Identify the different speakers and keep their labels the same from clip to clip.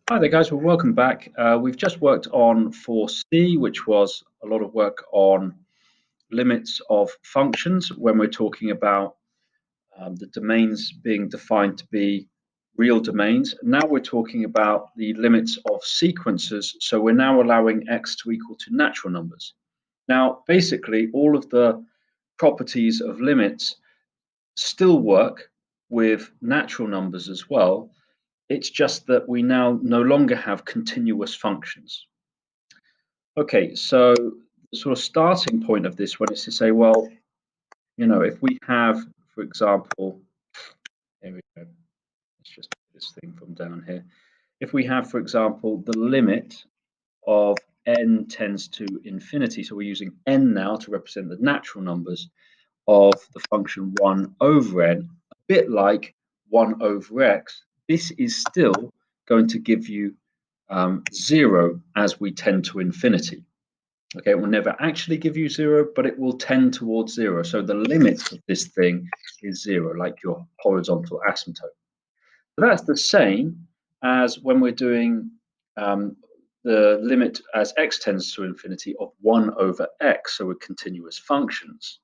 Speaker 1: Hi there, guys. Well, welcome back. We've just worked on 4C, which was a lot of work on limits of functions when we're talking about the domains being defined to be real domains. Now we're talking about the limits of sequences. So we're now allowing x to equal to natural numbers. Now, basically, all of the properties of limits still work with natural numbers as well. It's just that we now no longer have continuous functions. Okay, so the sort of starting point of this one is to say, well, if we have, for example, here we go. Let's just do this thing from down here. If we have, for example, the limit of n tends to infinity, so we're using n now to represent the natural numbers of the function 1 over n, a bit like 1 over x, this is still going to give you 0 as we tend to infinity. Okay, it will never actually give you 0, but it will tend towards 0. So the limit of this thing is 0, like your horizontal asymptote. So that's the same as when we're doing the limit as x tends to infinity of 1 over x, so with continuous functions.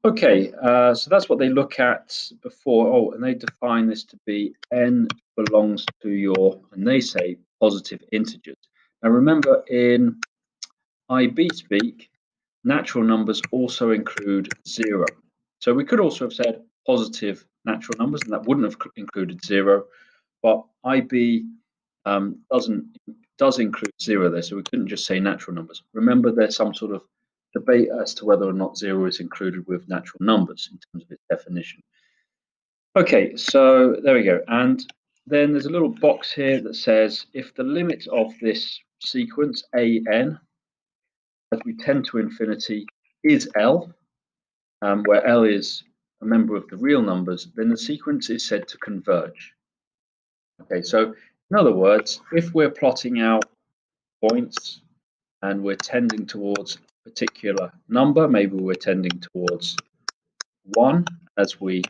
Speaker 1: Okay, so that's what they look at before. Oh, and they define this to be n belongs to your, and they say positive integers. Now remember, in IB speak, natural numbers also include 0. So we could also have said positive natural numbers, and that wouldn't have included 0. But IB does include 0 there, so we couldn't just say natural numbers. Remember, there's some sort of debate as to whether or not 0 is included with natural numbers in terms of its definition. Okay, so there we go. And then there's a little box here that says if the limit of this sequence an as we tend to infinity is L, where L is a member of the real numbers, then the sequence is said to converge. Okay, so in other words, if we're plotting out points and we're tending towards a particular number, maybe we're tending towards 1 as we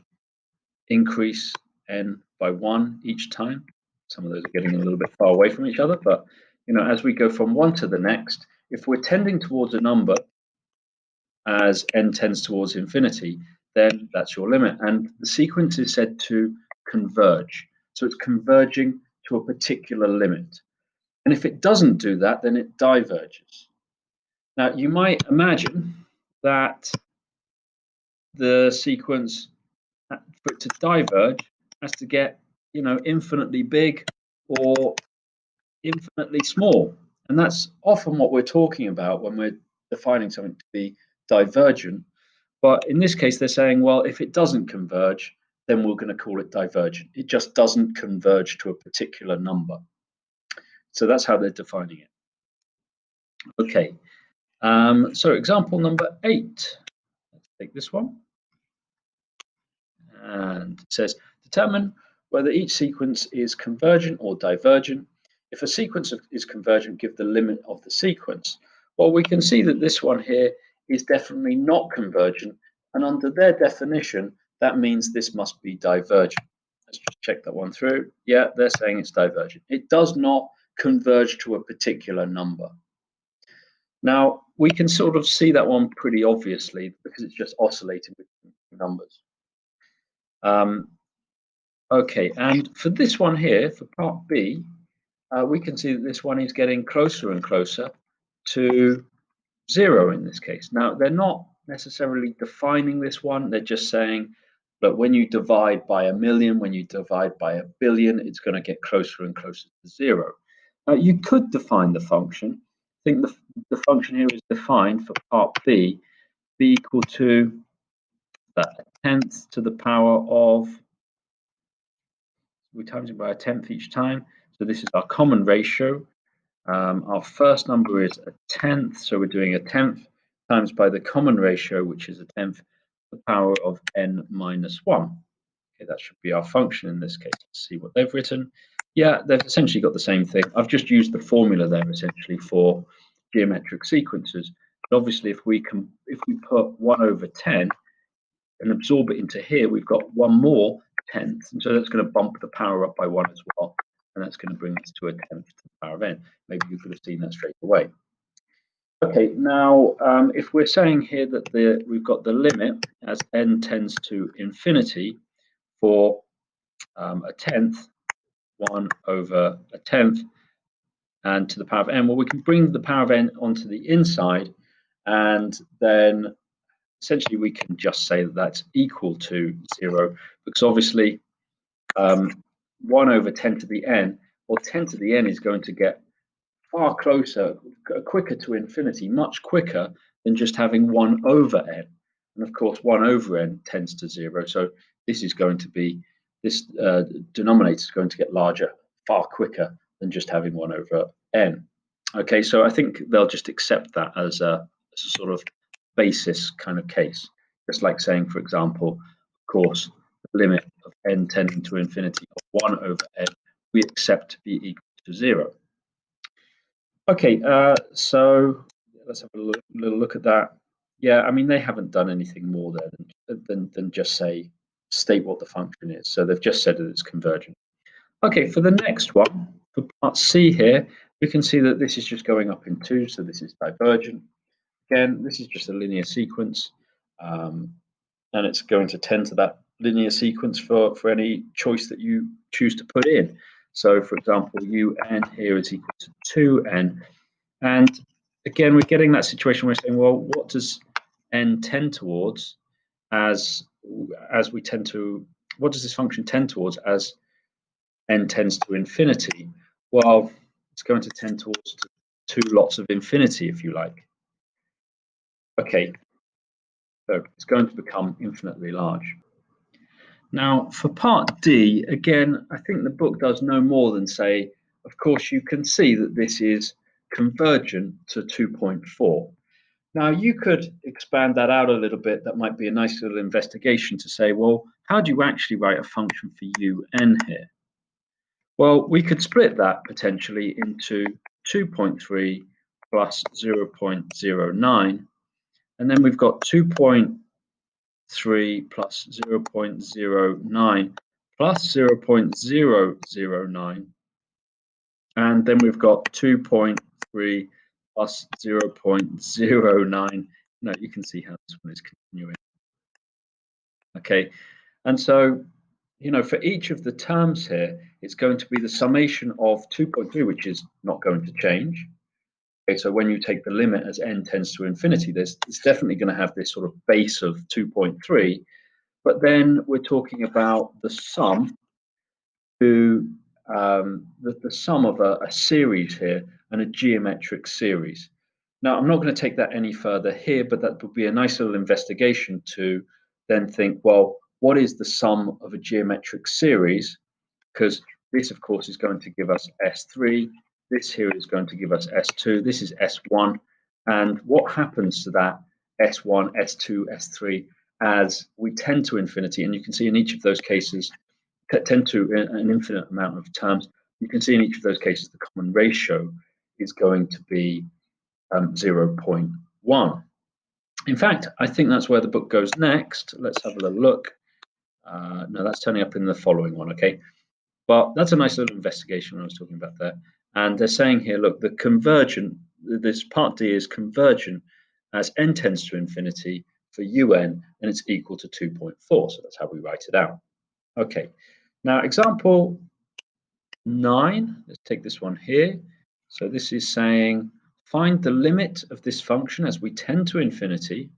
Speaker 1: increase n by 1 each time. Some of those are getting a little bit far away from each other, but as we go from one to the next, if we're tending towards a number as n tends towards infinity, then that's your limit. And the sequence is said to converge. So it's converging to a particular limit. And if it doesn't do that, then it diverges. Now, you might imagine that the sequence, for it to diverge, has to get, infinitely big or infinitely small. And that's often what we're talking about when we're defining something to be divergent. But in this case, they're saying, well, if it doesn't converge, then we're going to call it divergent. It just doesn't converge to a particular number. So that's how they're defining it. Okay, so example number 8. Let's take this one. And it says, determine whether each sequence is convergent or divergent. If a sequence is convergent, give the limit of the sequence. Well, we can see that this one here is definitely not convergent. And under their definition, that means this must be divergent. Let's just check that one through. Yeah, they're saying it's divergent. It does not converge to a particular number. Now, we can sort of see that one pretty obviously because it's just oscillating between numbers. Okay, and for this one here, for part B, we can see that this one is getting closer and closer to 0 in this case. Now, they're not necessarily defining this one. They're just saying that when you divide by 1,000,000, when you divide by 1,000,000,000, it's going to get closer and closer to 0. Now, you could define the function. I think the function here is defined for part B equal to that 1/10 to the power of, we times it by 1/10 each time. So this is our common ratio. Our first number is 1/10, so we're doing 1/10 times by the common ratio, which is 1/10 to the power of n minus 1. Okay, that should be our function in this case. Let's see what they've written. Yeah, they've essentially got the same thing. I've just used the formula there essentially for geometric sequences. But obviously, if we put 1 over 10 and absorb it into here, we've got one more 10th, and so that's going to bump the power up by 1 as well. and that's going to bring us to a 10th to the power of n. Maybe you could have seen that straight away. Okay, now if we're saying here that we've got the limit as n tends to infinity for a 10th, 1 over a 10th, and to the power of n, well, we can bring the power of n onto the inside, and then essentially we can just say that that's equal to 0, because obviously 1 over 10 to the n, well, 10 to the n is going to get far closer, quicker to infinity, much quicker than just having 1 over n. And of course, 1 over n tends to 0. So this is going to be, this denominator is going to get larger far quicker than just having 1 over n. Okay, so I think they'll just accept that as a sort of basis kind of case. Just like saying, for example, of course, the limit of n tending to infinity of 1 over n, we accept to be equal to 0. Okay, so let's have a little look at that. Yeah, I mean, they haven't done anything more there than just state what the function is. So they've just said that it's convergent. Okay, for the next one, for part C here, we can see that this is just going up in 2, so this is divergent. Again, this is just a linear sequence, and it's going to tend to that linear sequence for any choice that you choose to put in. So, for example, un here is equal to 2n. And again, we're getting that situation where we're saying, well, what does n tend towards as we tend to, what does this function tend towards as n tends to infinity? Well, it's going to tend towards 2 lots of infinity, if you like. Okay, so it's going to become infinitely large. Now, for part D, again, I think the book does no more than say, of course, you can see that this is convergent to 2.4. Now, you could expand that out a little bit. That might be a nice little investigation to say, well, how do you actually write a function for un here? Well, we could split that potentially into 2.3 plus 0.09, and then we've got 2.3 plus 0.09 plus 0.009, and then we've got 2.3 plus 0.09. No, you can see how this one is continuing. Okay, and so, you know, for each of the terms here, it's going to be the summation of 2.3, which is not going to change. Okay, so when you take the limit as n tends to infinity, it's definitely going to have this sort of base of 2.3, but then we're talking about the sum to the sum of a series here and a geometric series. Now, I'm not going to take that any further here, but that would be a nice little investigation to then think, well, what is the sum of a geometric series? Because this, of course, is going to give us S3. This here is going to give us S2. This is S1. And what happens to that S1, S2, S3 as we tend to infinity? And you can see in each of those cases, tend to an infinite amount of terms. You can see in each of those cases, the common ratio is going to be 0.1. In fact, I think that's where the book goes next. Let's have a little look. No, that's turning up in the following one, okay? But that's a nice little investigation I was talking about there. And they're saying here, look, the convergent, this part D is convergent as n tends to infinity for un, and it's equal to 2.4. So that's how we write it out. Okay, now example 9, let's take this one here. So this is saying, find the limit of this function as we tend to infinity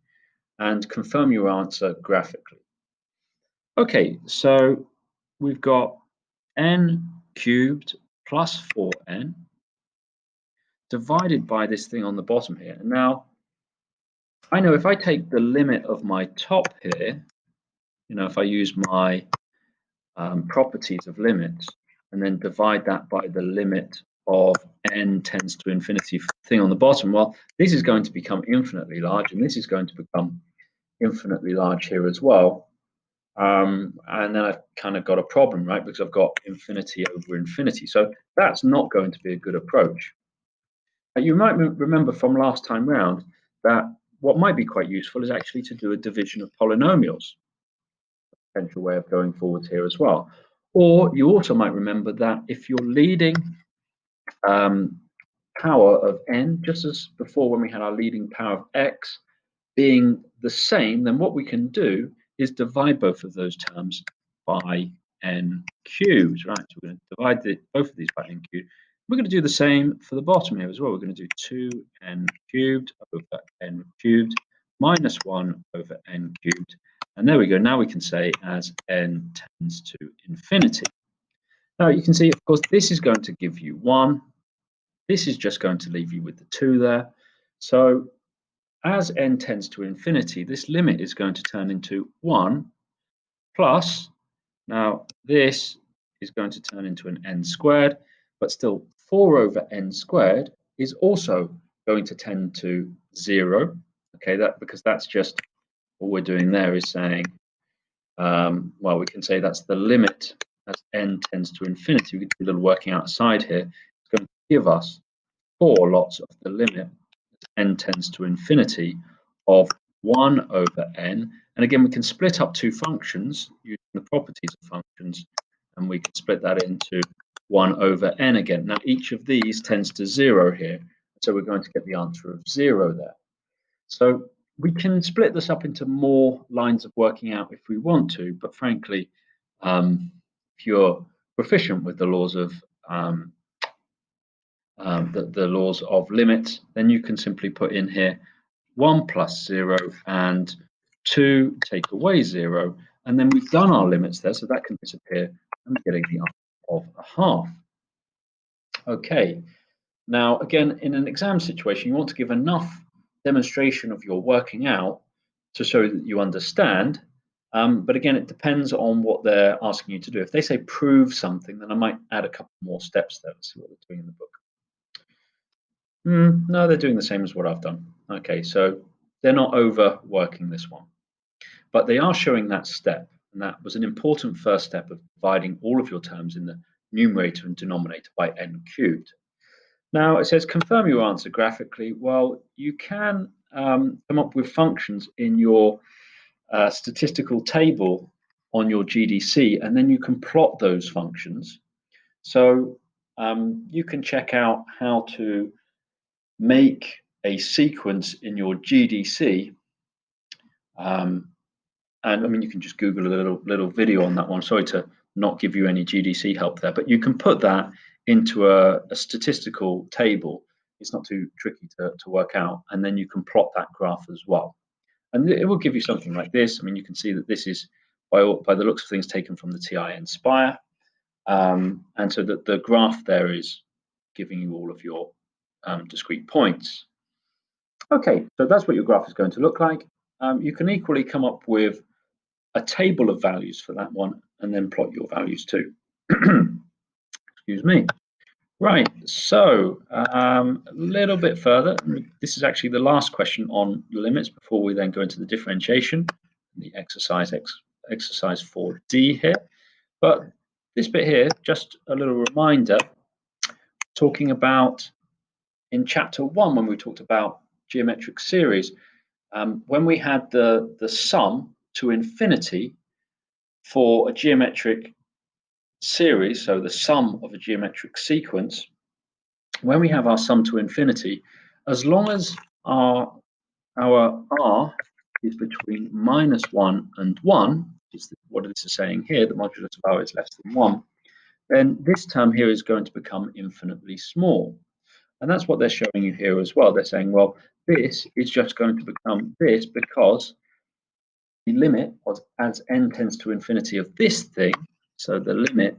Speaker 1: and confirm your answer graphically. Okay, so we've got n cubed plus 4n divided by this thing on the bottom here. Now, I know if I take the limit of my top here, you know, if I use my properties of limits and then divide that by the limit of n tends to infinity thing on the bottom, well, this is going to become infinitely large, and this is going to become infinitely large here as well. And then I've kind of got a problem, right? Because I've got infinity over infinity. So that's not going to be a good approach. You might remember from last time round that what might be quite useful is actually to do a division of polynomials. Potential way of going forward here as well. Or you also might remember that if you're leading power of n, just as before when we had our leading power of x being the same, then what we can do is divide both of those terms by n cubed, right? So we're going to divide both of these by n cubed. We're going to do the same for the bottom here as well. We're going to do 2n cubed over n cubed minus 1 over n cubed. And there we go. Now we can say as n tends to infinity. Now you can see, of course, this is going to give you 1. This is just going to leave you with the 2 there. So as n tends to infinity, this limit is going to turn into 1 plus, now this is going to turn into an n squared, but still 4 over n squared is also going to tend to 0. Okay, because that's just all we're doing there is saying, well, we can say that's the limit as n tends to infinity. We can do a little working outside here. It's going to give us 4 lots of the limit as n tends to infinity of 1 over n. And again, we can split up two functions using the properties of functions, and we can split that into 1 over n again. Now, each of these tends to 0 here, so we're going to get the answer of 0 there. So we can split this up into more lines of working out if we want to, but frankly, if you're proficient with the laws of the laws of limits, then you can simply put in here 1 plus 0 and 2 take away 0, and then we've done our limits there, so that can disappear, and we're getting the answer of a half. Okay, now again, in an exam situation, you want to give enough demonstration of your working out to show that you understand, but again, it depends on what they're asking you to do. If they say prove something, then I might add a couple more steps there. Let's see what they're doing in the book. No, they're doing the same as what I've done. Okay, so they're not overworking this one, but they are showing that step, and that was an important first step of dividing all of your terms in the numerator and denominator by n cubed. Now it says confirm your answer graphically. Well, you can come up with functions in your statistical table on your GDC, and then you can plot those functions. So you can check out how to make a sequence in your GDC, and I mean you can just Google a little video on that one. Sorry to not give you any GDC help there, but you can put that into a statistical table. It's not too tricky to work out, and then you can plot that graph as well, and it will give you something like this. I mean, you can see that this is by the looks of things taken from the TI Inspire, and so that the graph there is giving you all of your discrete points. Okay, so that's what your graph is going to look like. You can equally come up with a table of values for that one and then plot your values too. Excuse me. Right, so a little bit further, this is actually the last question on the limits before we then go into the differentiation, the exercise 4D here. But this bit here, just a little reminder, talking about in chapter 1 when we talked about geometric series, when we had the sum to infinity for a geometric series, so the sum of a geometric sequence, when we have our sum to infinity, as long as our r is between -1 and 1, which is what this is saying here, the modulus of r is less than 1, then this term here is going to become infinitely small. And that's what they're showing you here as well. They're saying, well, this is just going to become this because the limit as n tends to infinity of this thing, so the limit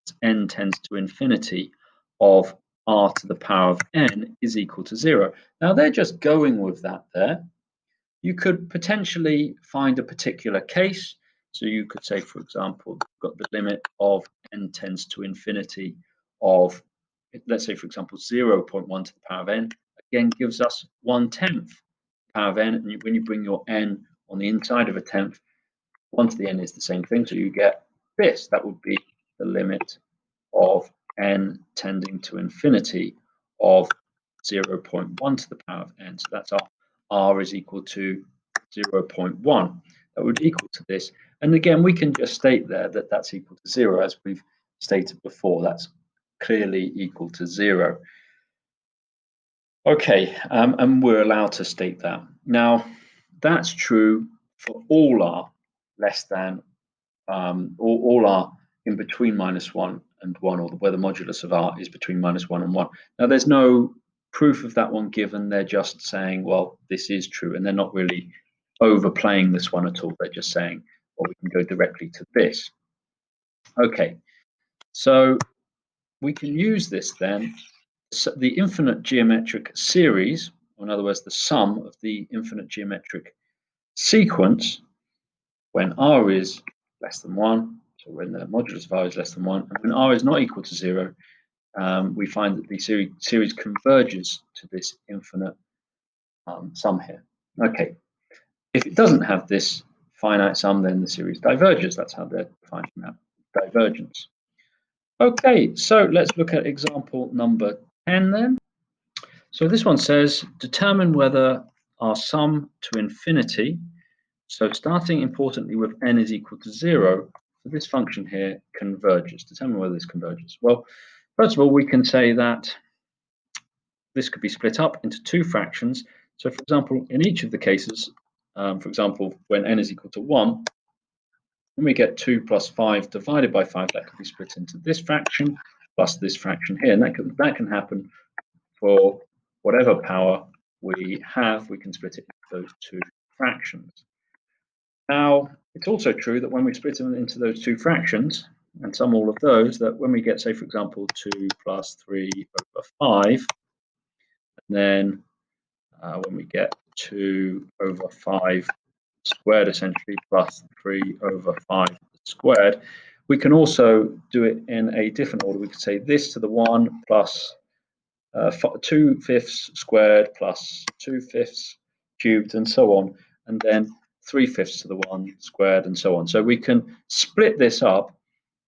Speaker 1: as n tends to infinity of r to the power of n is equal to 0. Now they're just going with that there. You could potentially find a particular case. So you could say, for example, you've got the limit of n tends to infinity of, let's say, for example, 0.1 to the power of n, again gives us 1/10 power of n. And when you bring your n on the inside of a tenth, 1 to the n is the same thing. So you get this. That would be the limit of n tending to infinity of 0.1 to the power of n. So that's our r is equal to 0.1. That would equal to this. And again, we can just state there that that's equal to 0, as we've stated before. That's clearly equal to 0. Okay, and we're allowed to state that. Now, that's true for all r less than, all r in between -1 and 1, or where the modulus of r is between -1 and 1. Now, there's no proof of that one given. They're just saying, well, this is true, and they're not really overplaying this one at all. They're just saying, well, we can go directly to this. Okay, so we can use this then. So the infinite geometric series, or in other words, the sum of the infinite geometric sequence when r is less than 1, so when the modulus of r is less than 1, and when r is not equal to 0, we find that the series converges to this infinite sum here. Okay, if it doesn't have this finite sum, then the series diverges. That's how they're defining that divergence. Okay, so let's look at example number 10 then. So this one says, determine whether our sum to infinity, so starting importantly with n is equal to 0, so this function here converges. Determine whether this converges. Well, first of all, we can say that this could be split up into two fractions. So for example, in each of the cases, for example, when n is equal to 1, when we get 2 plus 5 divided by 5, that could be split into this fraction plus this fraction here. And that can happen for whatever power we have. We can split it into those two fractions. Now, it's also true that when we split them into those two fractions and sum all of those, that when we get, say, for example, 2 plus 3 over 5, and then when we get 2 over 5 squared, essentially, plus 3 over 5 squared, we can also do it in a different order. We could say this to the 1 plus 2/5 squared plus 2/5 cubed, and so on, and then 3/5 to the 1 squared, and so on. So we can split this up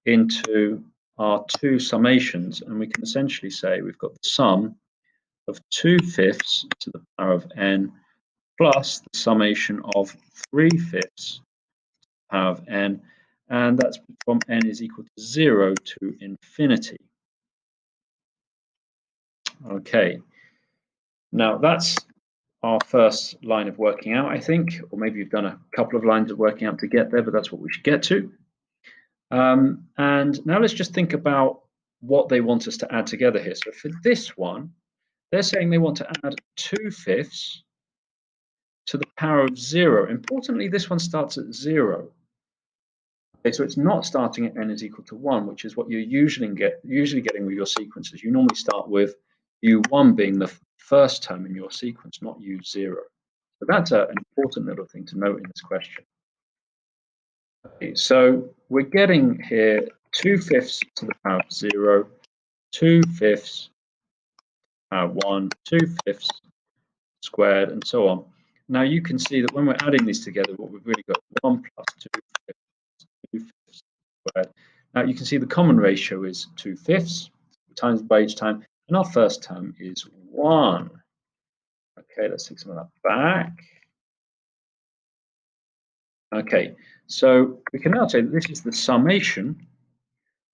Speaker 1: into our two summations, and we can essentially say we've got the sum of 2/5 to the power of n plus the summation of 3/5 to the power of n, and that's from n is equal to 0 to infinity. Okay, now that's our first line of working out, I think, or maybe you've done a couple of lines of working out to get there, but that's what we should get to. And now let's just think about what they want us to add together here. So for this one, they're saying they want to add 2/5 to the power of 0. Importantly, this one starts at 0. Okay, so it's not starting at n is equal to 1, which is what you're usually getting with your sequences. You normally start with u1 being the first term in your sequence, not u0. So that's an important little thing to note in this question. Okay, so we're getting here 2/5 to the power of 0, 2/5 power 1, 2/5 squared, and so on. Now you can see that when we're adding these together, what we've really got 1 plus 2/5 squared. Now you can see the common ratio is 2/5 times by each time, and our first term is 1. Okay, let's take some of that back. Okay, so we can now say that this is the summation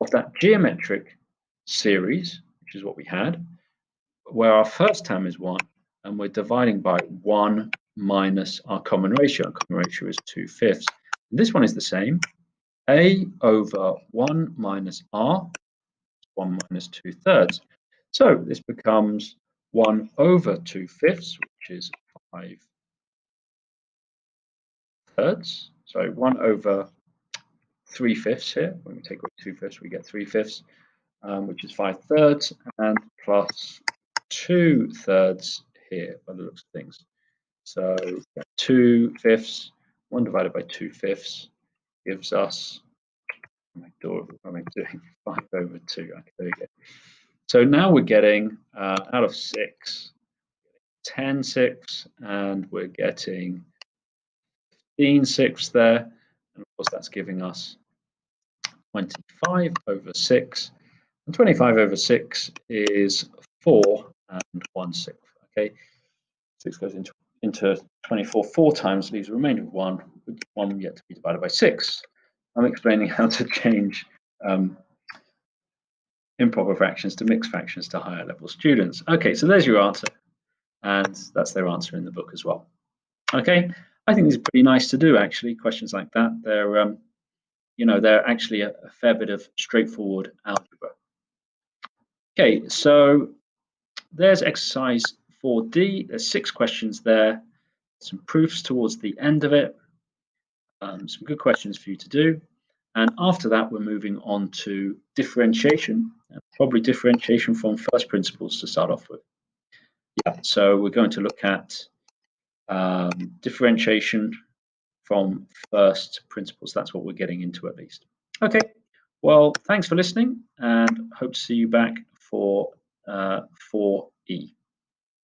Speaker 1: of that geometric series, which is what we had, where our first term is 1, and we're dividing by 1 minus our common ratio. Our common ratio is 2/5. And this one is the same. A over 1 minus r, 1 minus 2/3. So this becomes 1 over 2/5, which is 5/3. So 1 over 3/5 here. When we take away 2/5, we get 3/5, which is 5/3, and plus 2/3 here by the looks of things. So 2/5, 1 divided by 2/5 gives us, what am I doing? 5 over 2. Okay, there we go. So now we're getting out of 6, 10/6, and we're getting 15/6 there. And of course, that's giving us 25 over 6. And 25 over 6 is 4 and 1/6. Okay, 6 goes into 24 4 times, leaves a remainder of 1. with 1 yet to be divided by 6. I'm explaining how to change improper fractions to mixed fractions to higher level students. Okay, so there's your answer, and that's their answer in the book as well. Okay, I think it's pretty nice to do, actually, questions like that. They're they're actually a fair bit of straightforward algebra. Okay, so there's exercise 4D. There's 6 questions there, some proofs towards the end of it, some good questions for you to do. And after that, we're moving on to differentiation, probably differentiation from first principles to start off with. Yeah, so we're going to look at differentiation from first principles. That's what we're getting into, at least. Okay, well, thanks for listening, and hope to see you back for 4E.